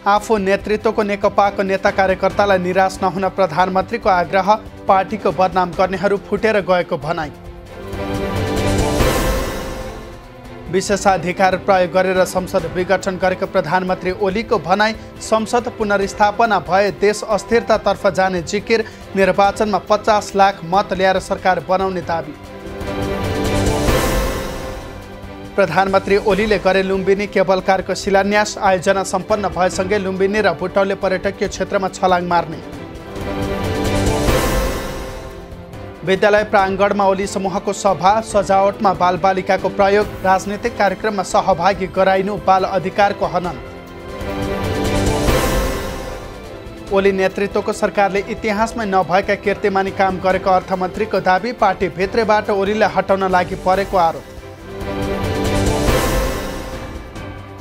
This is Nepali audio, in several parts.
आफू नेतृत्वको नेकपाको नेता कार्यकर्तालाई निराश नहुन प्रधानमन्त्रीको आग्रह, पार्टीको बदनाम गर्नेहरू फुटेर गएको भनाई। विशेषाधिकार प्रयोग गरेर संसद विघटन गरेको प्रधानमन्त्री ओलीको भनाई। संसद पुनर्स्थापना भए देश अस्थिरतातर्फ जाने जिकिर, निर्वाचनमा 50 लाख मत ल्याएर सरकार बनाउने दाबी। प्रधानमन्त्री ओलीले गरे लुम्बिनी केबल कारको शिलान्यास, आयोजना सम्पन्न भएसँगै लुम्बिनी र बुटौले पर्यटकीय क्षेत्रमा छलाङ मार्ने। विद्यालय प्राङ्गणमा ओली समूहको सभा, सजावटमा बालबालिकाको प्रयोग, राजनीतिक कार्यक्रममा सहभागी गराइनु बाल अधिकारको हनन। ओली नेतृत्वको सरकारले इतिहासमै नभएका कीर्तिमानी काम गरेको अर्थमन्त्रीको दाबी, पार्टीभित्रबाट ओलीलाई हटाउन लागि परेको आरोप।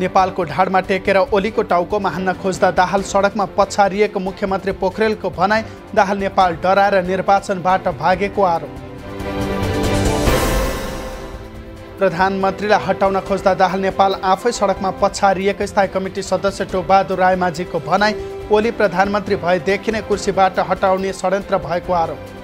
नेपालको ढाडमा टेकेर ओलीको टाउकोमा हान्न खोज्दा दाहाल सडकमा पछारिएको मुख्यमन्त्री पोखरेलको भनाई, दाहाल नेपाल डराएर निर्वाचनबाट भागेको आरोप। प्रधानमन्त्रीलाई हटाउन खोज्दा दाहाल नेपाल आफै सडकमा पछारिएको स्थायी कमिटी सदस्य टोकबहादुर रायमाझीको भनाई, ओली प्रधानमन्त्री भएदेखि नै कुर्सीबाट हटाउने षड्यन्त्र भएको आरोप।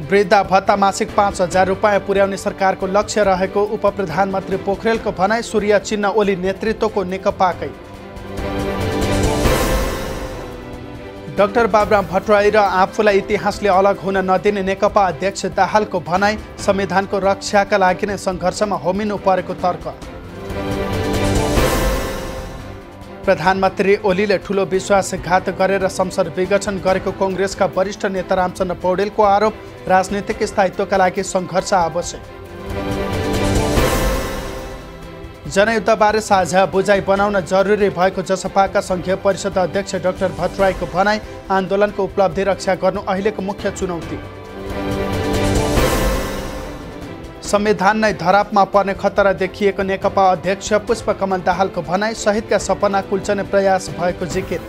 वृद्धा भत्ता मासिक 5,000 रुपियाँ पुर्याउने सरकारको लक्ष्य रहेको उपप्रधानमन्त्री पोखरेलको भनाई, सूर्य चिन्ह ओली नेतृत्वको नेकपाकै। डाक्टर बाबुराम भट्टराई र आफूलाई इतिहासले अलग हुन नदिने नेकपा अध्यक्ष दाहालको भनाई, संविधानको रक्षाका लागि नै सङ्घर्षमा होमिनु परेको तर्क। प्रधानमन्त्री ओलीले ठूलो विश्वासघात गरेर संसद विघटन गरेको कांग्रेसका वरिष्ठ नेता रामचन्द्र पौडेलको आरोप, राजनीतिक स्थायित्वका लागि सङ्घर्ष आवश्यक। जनयुद्धबारे साझा बुझाइ बनाउन जरुरी भएको जसपाका संघीय परिषद अध्यक्ष डाक्टर भट्टराईको भनाई, आन्दोलनको उपलब्धि रक्षा गर्नु अहिलेको मुख्य चुनौती। संविधान नै धरापमा पर्ने खतरा देखिएको नेकपा अध्यक्ष पुष्पकमल दाहालको भनाई, शहीदका सपना कुल्चने प्रयास भएको जिकिर।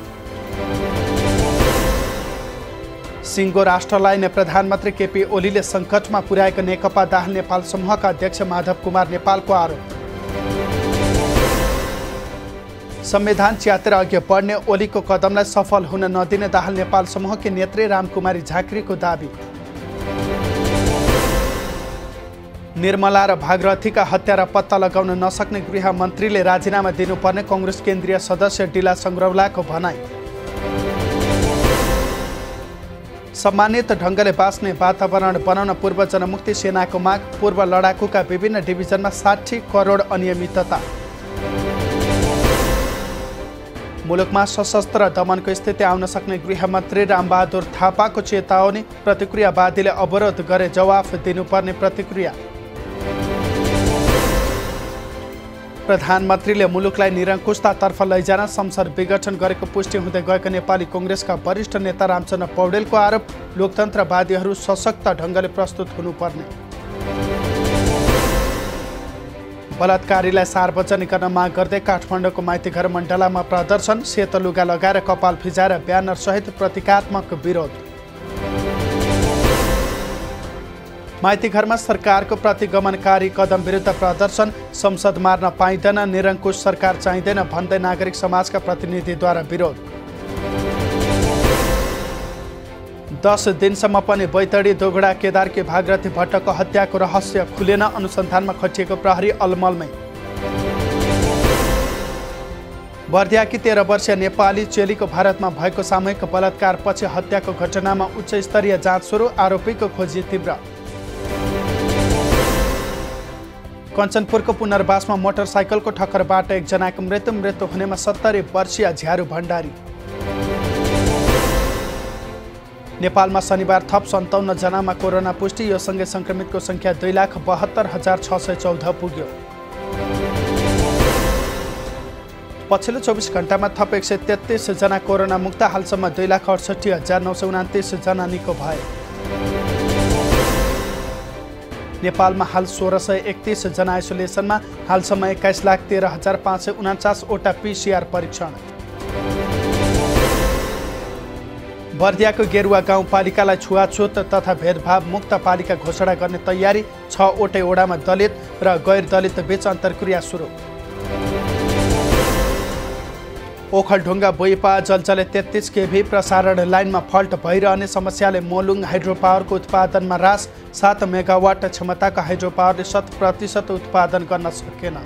सिङ्गो राष्ट्रलाई नै प्रधानमन्त्री केपी ओलीले सङ्कटमा पुर्याएको नेकपा दाहाल नेपाल समूहका अध्यक्ष माधव कुमार नेपालको आरोप। संविधान च्यातेर अघि बढ्ने ओलीको कदमलाई सफल हुन नदिने दाहाल नेपाल समूहकी नेत्री रामकुमारी झाँक्रीको दाबी। निर्मला र भागरथीका हत्यारा पत्ता लगाउन नसक्ने गृहमन्त्रीले राजीनामा दिनुपर्ने कांग्रेस केन्द्रीय सदस्य डिला संग्रौलाको भनाई। सम्मानित ढङ्गले बाँच्ने वातावरण बनाउन पूर्व जनमुक्ति सेनाको माग, पूर्व लडाकुका विभिन्न डिभिजनमा 60 करोड अनियमितता। मुलुकमा सशस्त्र दमनको स्थिति आउन सक्ने गृहमन्त्री रामबहादुर थापाको चेतावनी, प्रतिक्रियावादीले अवरोध गरे जवाफ दिनुपर्ने प्रतिक्रिया। प्रधानमन्त्रीले मुलुकलाई निरङ्कुशतातर्फ लैजान संसद विघटन गरेको पुष्टि हुँदै गएको नेपाली कांग्रेसका वरिष्ठ नेता रामचन्द्र पौडेलको आरोप, लोकतन्त्रवादीहरू सशक्त ढङ्गले प्रस्तुत हुनुपर्ने। बलात्कारीलाई सार्वजनिक गर्न माग गर्दै काठमाडौँको माइतीघर मण्डलामा प्रदर्शन, सेतो लुगा लगाएर कपाल फिजाएर ब्यानर सहित प्रतीकात्मक विरोध। माइतीघरमा सरकारको प्रतिगमनकारी कदम विरुद्ध प्रदर्शन, संसद मार्न पाइँदैन, निरङ्कुश सरकार चाहिँदैन भन्दै नागरिक समाजका प्रतिनिधिद्वारा विरोध। 10 दिनसम्म पनि बैतडी दोगडा केदारकी भागरथी भट्टको हत्याको रहस्य खुलेन, अनुसन्धानमा खटिएको प्रहरी अलमलमै। बर्दियाकी 13 वर्षीय नेपाली चेलीको भारतमा भएको सामूहिक बलात्कारपछि हत्याको घटनामा उच्च स्तरीय जाँच सुरु, आरोपीको खोजी तीव्र। कञ्चनपुरको पुनर्वासमा मोटरसाइकलको ठक्करबाट एकजनाको मृत्यु हुनेमा 70 वर्षीय झ्यारू भण्डारी। नेपालमा शनिबार थप 57 जनामा कोरोना पुष्टि, यो सँगै संक्रमितको संख्या 2,72,614 पुग्यो। पछिल्लो 24 घण्टामा थप 133 जना कोरोना मुक्त, हालसम्म 2,68,929 जना निको भए। नेपालमा हाल 1,631 जना आइसोलेसनमा, हालसम्म 21,13,549 वटा PCR परीक्षण। बर्दियाको गेरुवा गाउँपालिकालाई छुवाछुत तथा भेदभाव मुक्त पालिका घोषणा गर्ने तयारी, 6 वटै ओडामा दलित र गैर दलित बीच अन्तर्क्रिया सुरु। ओखलढुङ्गा बुइपा जलचले 33 केभी प्रसारण लाइनमा फल्ट भइरहने समस्याले मोलुङ हाइड्रो पावरको उत्पादनमा ह्रास। 7 मेगावाट क्षमताको हाइड्रो पावरले 100% उत्पादन गर्न सकेन।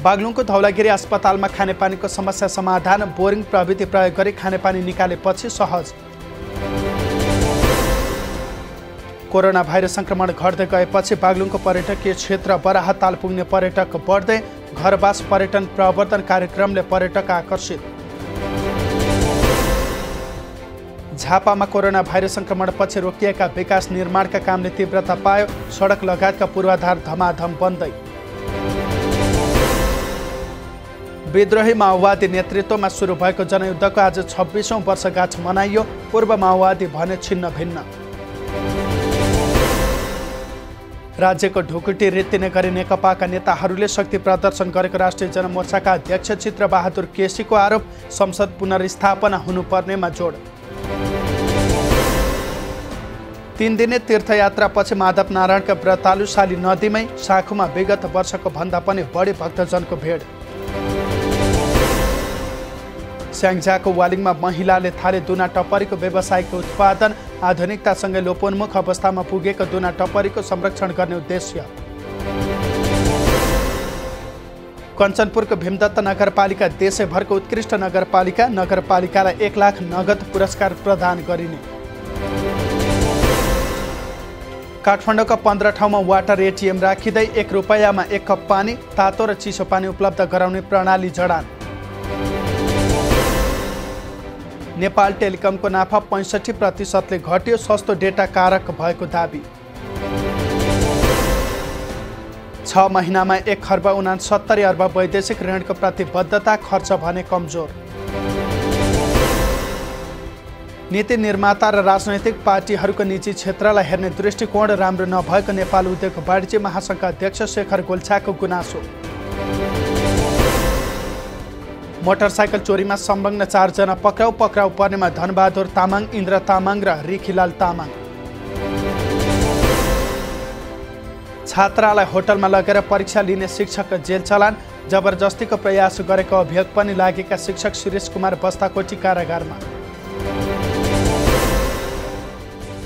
बागलुङको धौलागिरी अस्पतालमा खानेपानीको समस्या समाधान। बोरिङ प्रविधि प्रयोग गरी खानेपानी निकालेपछि सहज। कोरोना भाइरस संक्रमण घट्दै गएपछि बागलुङको पर्यटकीय क्षेत्र बराहताल पुग्ने पर्यटक बढ्दै। घरवास पर्यटन प्रवर्धन कार्यक्रमले पर्यटक आकर्षित। झापामा कोरोना भाइरस संक्रमणपछि रोकिएका विकास निर्माणका कामले तीव्रता पायो। सडक लगायतका पूर्वाधार धमाधम बन्दै। विद्रोही माओवादी नेतृत्वमा सुरु भएको जनयुद्धको आज 26औं वर्षगाँठ मनाइयो। पूर्व माओवादी भने छिन्न भिन्न। राज्यको ढुकुटी रित्तिने गरी नेकपाका नेताहरूले शक्ति प्रदर्शन गरेको राष्ट्रिय जनमोर्चाका अध्यक्ष चित्रबहादुर केसीको आरोप। संसद पुनर्स्थापना हुनुपर्नेमा जोड। 3 दिने तीर्थयात्रापछि माधव नारायणका व्रतालु शाली नदीमै साखुमा विगत वर्षको भन्दा पनि बढी भक्तजनको भेड। स्याङ्जाको वालिङमा महिलाले थाले दुना टप्परीको व्यावसायिक उत्पादन। आधुनिकतासँगै लोपोन्मुख अवस्थामा पुगेको दुना टप्परीको संरक्षण गर्ने उद्देश्य। कञ्चनपुरको भीमदत्त नगरपालिका देशैभरको उत्कृष्ट नगरपालिका। नगरपालिकालाई 1 लाख नगद पुरस्कार प्रदान गरिने। काठमाडौँका 15 ठाउँमा वाटर एटिएम राखिँदै 1 रुपैयाँमा 1 कप पानी, तातो र चिसो पानी उपलब्ध गराउने प्रणाली जडान। नेपाल टेलिकमको नाफा 65%ले घट्यो। सस्तो डेटा कारक भएको दाबी। 6 महिनामा 1 खर्ब 69 अर्ब वैदेशिक ऋणको प्रतिबद्धता। खर्च भने कमजोर। नीति निर्माता र राजनैतिक पार्टीहरूको निजी क्षेत्रलाई हेर्ने दृष्टिकोण राम्रो नभएको नेपाल उद्योग वाणिज्य महासङ्घका अध्यक्ष शेखर गोल्छाको गुनासो। मोटरसाइकल चोरीमा संलग्न 4 जना पक्राउ पर्नेमा धनबहादुर तामाङ, इन्द्र तामाङ र रिखीलाल तामाङ। छात्रालाई होटलमा लगेर परीक्षा लिने शिक्षक जेल चलान। जबरजस्तीको प्रयास गरेको अभियोग पनि लागेका शिक्षक शिरीष कुमार बस्ताकोटी कारागारमा।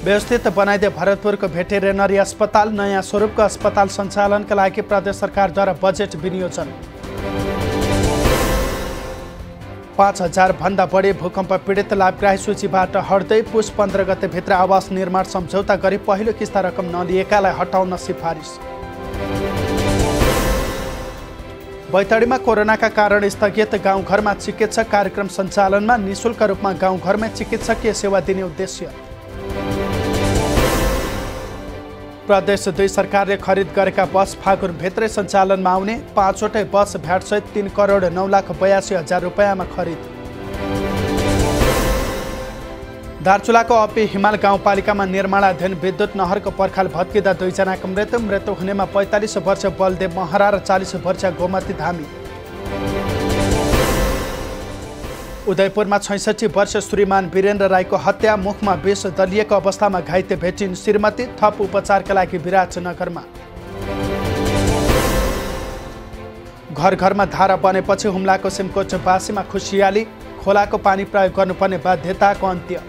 व्यवस्थित बनाइदे भरतपुरको भेटेरिनरी अस्पताल। नयाँ स्वरूपको अस्पताल सञ्चालनका लागि प्रदेश सरकारद्वारा बजेट विनियोजन। 5000 भन्दा बढी भूकम्प पीडित लाभग्राही सूचीबाट हट्दै। पुस 15 गते भित्र आवास निर्माण सम्झौता गरी पहिलो किस्ता रकम नलिएकालाई हटाउन सिफारिस। बैतडीमा कोरोनाका कारण स्थगित गाउँघरमा चिकित्सक कार्यक्रम सञ्चालनमा। निःशुल्क रूपमा गाउँघरमै चिकित्सकीय सेवा दिने उद्देश्य। प्रदेश 2 सरकारले खरिद गरेका बस फागुनभित्रै सञ्चालनमा आउने। 5वटै बस भ्याटसहित 3 करोड 9,82,000 रुपैयाँमा खरिद। दार्चुलाको अपी हिमाल गाउँपालिकामा निर्माणाधीन विद्युत नहरको पर्खाल भत्किँदा 2 जनाको मृत्यु हुनेमा 45 वर्ष बलदेव महरा र 40 वर्ष गोमती धामी। उदयपुरमा 66 वर्ष श्रीमान वीरेन्द्र राईको हत्या। मुखमा विष दलिएको अवस्थामा घाइते भेटिन् श्रीमती। थप उपचारका लागि विराटनगरमा। घर घरमा धारा बनेपछि हुम्लाको सिमकोटबासीमा खुसियाली। खोलाको पानी प्रयोग गर्नुपर्ने बाध्यताको अन्त्य।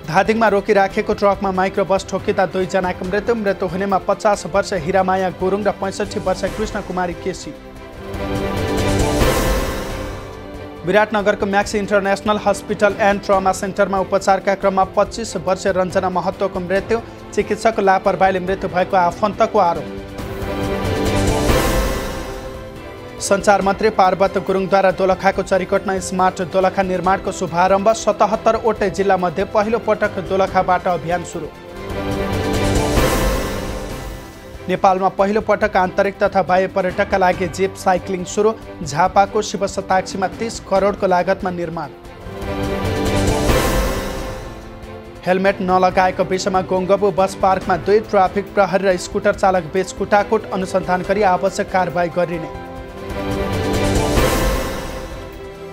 धादिङमा रोकिराखेको ट्रकमा माइक्रो बस ठोकिँदा 2 जनाको मृत्यु हुनेमा 50 वर्ष हिरामाया गुरुङ र 65 वर्ष कृष्ण कुमारी केसी। विराटनगरको Max International hospital and trauma सेन्टरमा उपचारका क्रममा 25 वर्षीय रञ्जना महतोको मृत्यु। चिकित्सकको लापरवाहीले मृत्यु भएको आफन्तको आरोप। सञ्चार मन्त्री पार्वत गुरुङद्वारा दोलखाको चरीकोटमा स्मार्ट दोलखा निर्माणको शुभारम्भ। 77 वटै जिल्लामध्ये पहिलो पटक दोलखाबाट अभियान सुरु। नेपालमा पहिलो पटक आन्तरिक तथा बाह्य पर्यटकका लागि जिप साइक्लिङ सुरु। झापाको शिवशताक्षीमा 30 करोडको लागतमा निर्माण। हेलमेट नलगाएको विषयमा गोङ्गबु बस पार्कमा 2 ट्राफिक प्रहरी र स्कुटर चालक बीच कुटाकुट। अनुसन्धान गरी आवश्यक कारबाही गरिने।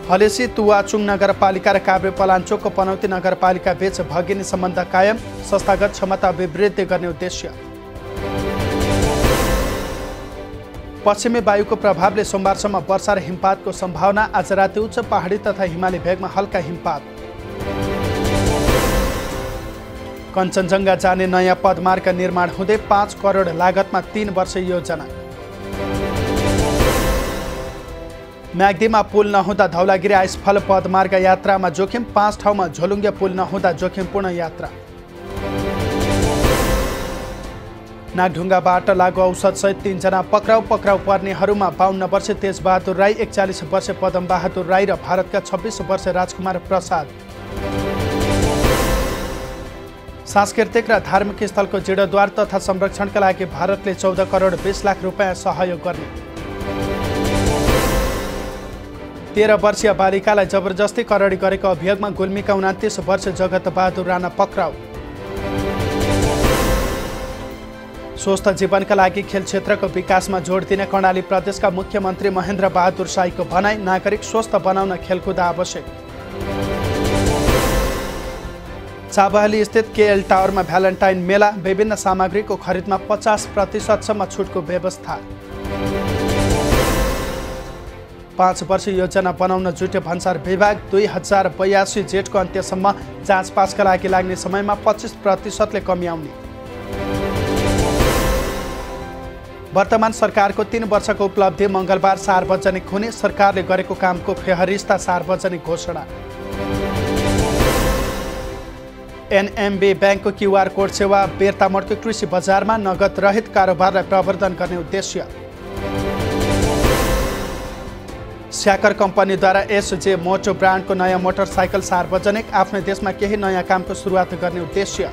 हलेसी तुवाचुङ नगरपालिका र काभ्रे पलाञ्चोकको पनौती नगरपालिका बीच भगिनी सम्बन्ध कायम। संस्थागत क्षमता अभिवृद्धि गर्ने उद्देश्य। पश्चिमी वायुको प्रभावले सोमबारसम्म वर्षा र हिमपातको सम्भावना। आज राति उच्च पहाडी तथा हिमाली भेगमा हल्का हिमपात। कञ्चनजङ्घा जाने नयाँ पदमार्ग निर्माण हुँदै 5 करोड लागतमा 3 वर्ष योजना। म्याग्दीमा पुल नहुँदा धौलागिरी आइसफल पदमार्ग यात्रामा जोखिम। 5 ठाउँमा झोलुङ्गे पुल नहुँदा जोखिमपूर्ण यात्रा। नागढुङ्गाबाट लागु औषधसहित 3 जना पक्राउ पर्नेहरूमा 52 वर्षीय तेजबहादुर राई, 41 वर्षीय पदमबहादुर राई र भारतका 26 वर्षीय राजकुमार प्रसाद। सांस्कृतिक र धार्मिक स्थलको जीर्णोद्धार तथा संरक्षणका लागि भारतले 14 करोड 20 लाख रुपियाँ सहयोग गर्ने। 13 वर्षीय बालिकालाई जबरजस्ती करडी गरेको अभियोगमा गुल्मीका 29 वर्षीय जगतबहादुर राणा पक्राउ। स्वस्थ जीवनका लागि खेल क्षेत्रको विकासमा जोड दिने कर्णाली प्रदेशका मुख्यमन्त्री महेन्द्र बहादुर साईको भनाई। नागरिक स्वस्थ बनाउन खेलकुद आवश्यक। चाबहाली स्थित केएल टावरमा भ्यालेन्टाइन मेला। विभिन्न सामग्रीको खरिदमा 50% छुटको व्यवस्था। 5 वर्ष योजना बनाउन जुट्यो भन्सार विभाग। 2082 जेठको अन्त्यसम्म जाँचपासका लागि लाग्ने समयमा 25%ले कमी आउने। वर्तमान सरकारको 3 वर्षको उपलब्धि मङ्गलबार सार्वजनिक हुने। सरकारले गरेको कामको फेहरिस्ता सार्वजनिक घोषणा। एनएमबी ब्याङ्कको क्युआर कोड सेवा बेरतामोडको कृषि बजारमा नगद रहित कारोबारलाई प्रवर्धन गर्ने उद्देश्य। स्याकर कम्पनीद्वारा एसजे मोटो ब्रान्डको नयाँ मोटरसाइकल सार्वजनिक। आफ्नै देशमा केही नयाँ कामको सुरुवात गर्ने उद्देश्य।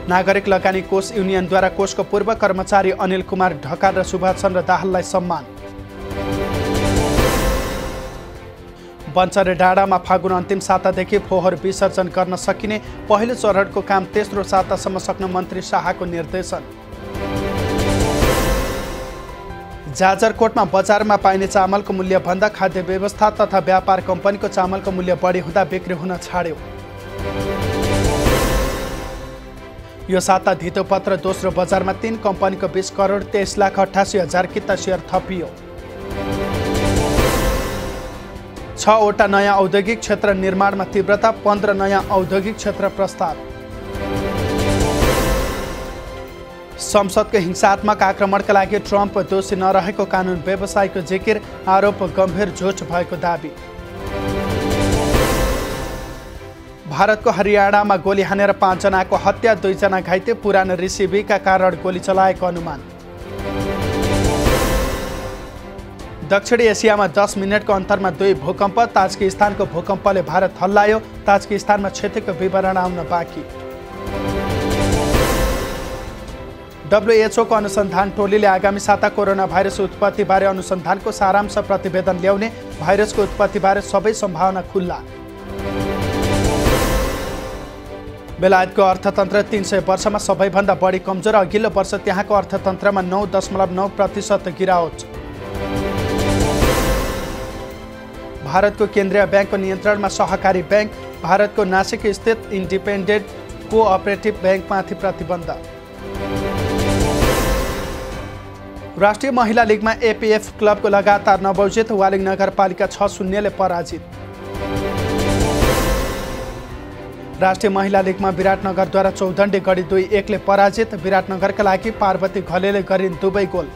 नागरिक लगानी कोष युनियनद्वारा कोषको पूर्व कर्मचारी अनिल कुमार ढकाल र सुभाष चन्द्र दाहाललाई सम्मान। बन्चरे डाँडामा फागुन अन्तिम सातादेखि फोहोर विसर्जन गर्न सकिने। पहिलो चरणको काम तेस्रो सातासम्म सक्न मन्त्री शाहको निर्देशन। जाजरकोटमा बजारमा पाइने चामलको मूल्यभन्दा खाद्य व्यवस्था तथा व्यापार कम्पनीको चामलको मूल्य बढी हुँदा बिक्री हुन छाड्यो। यो साता धितोपत्र दोस्रो बजारमा 3 कम्पनीको 20 करोड 23,88,000 किता सेयर थपियो। 6 वटा नयाँ औद्योगिक क्षेत्र निर्माणमा तीव्रता। 15 नयाँ औद्योगिक क्षेत्र प्रस्ताव। संसदको हिंसात्मक आक्रमणका लागि ट्रम्प दोषी नरहेको कानुन व्यवसायीको जिकिर। आरोप गम्भीर झुट भएको दाबी। भारतको हरियाणामा गोली हानेर 5 जनाको हत्या, 2 जना घाइते। पुरानो रिसिभीका कारण गोली चलाएको अनुमान। दक्षिणी एसियामा 10 मिनेटको अन्तरमा 2 भूकम्प। ताजिकिस्तानको भूकम्पले भारत हल्लायो। ताजिकिस्तानमा क्षतिको विवरण आउन बाँकी। डब्ल्युएचओको अनुसन्धान टोलीले आगामी साता कोरोना भाइरस उत्पत्तिबारे अनुसन्धानको सारांश प्रतिवेदन ल्याउने। भाइरसको उत्पत्तिबारे सबै सम्भावना खुल्ला। बेलायतको अर्थतन्त्र 300 वर्षमा सबैभन्दा बढी कमजोर। अघिल्लो वर्ष त्यहाँको अर्थतन्त्रमा 9.9% गिरावट। भारतको केन्द्रीय ब्याङ्कको नियन्त्रणमा सहकारी ब्याङ्क। भारतको नासिक स्थित इन्डिपेन्डेन्ट कोअपरेटिभ ब्याङ्कमाथि प्रतिबन्ध। राष्ट्रिय महिला लिगमा एपीएफ क्लबको लगातार 9औं जित। वालिङ नगरपालिका 6-0ले पराजित। राष्ट्रिय महिला लिगमा विराटनगरद्वारा चौधण्डी गढी 2-1ले पराजित। विराटनगरका लागि पार्वती घलेले गरिन् दुवै गोल।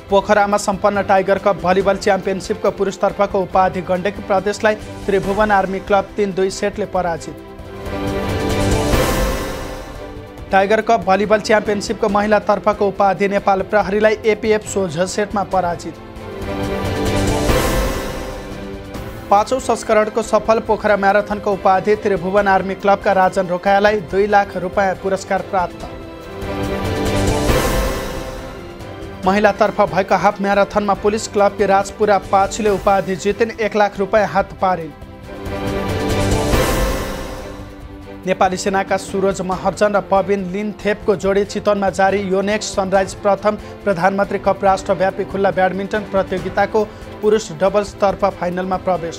पोखरामा सम्पन्न टाइगर कप भलिबल च्याम्पियनसिपको पुरुषतर्फको उपाधि गण्डकी प्रदेशलाई त्रिभुवन आर्मी क्लब 3-2 सेटले पराजित। टाइगर कप भलिबल च्याम्पियनसिपको महिलातर्फको उपाधि नेपाल प्रहरीलाई एपीएफ 16 सेटमा पराजित। 5औं संस्करणको सफल पोखरा म्याराथनको उपाधि त्रिभुवन आर्मी क्लबका राजन रोकायालाई 2 लाख रुपियाँ पुरस्कार प्राप्त। महिलातर्फ भएको हाफ म्याराथनमा पुलिस क्लबकी राजपुरा पाछीले उपाधि जितिन्। 1 लाख रुपियाँ हात पारिन्। नेपाली सेनाका सुरज महर्जन र पविन लिनथेपको जोडी चितवनमा जारी। योनेक्स सनराइज प्रथम प्रधानमन्त्री कप राष्ट्रव्यापी खुल्ला ब्याडमिन्टन प्रतियोगिताको पुरुष डबल्सतर्फ फाइनलमा प्रवेश।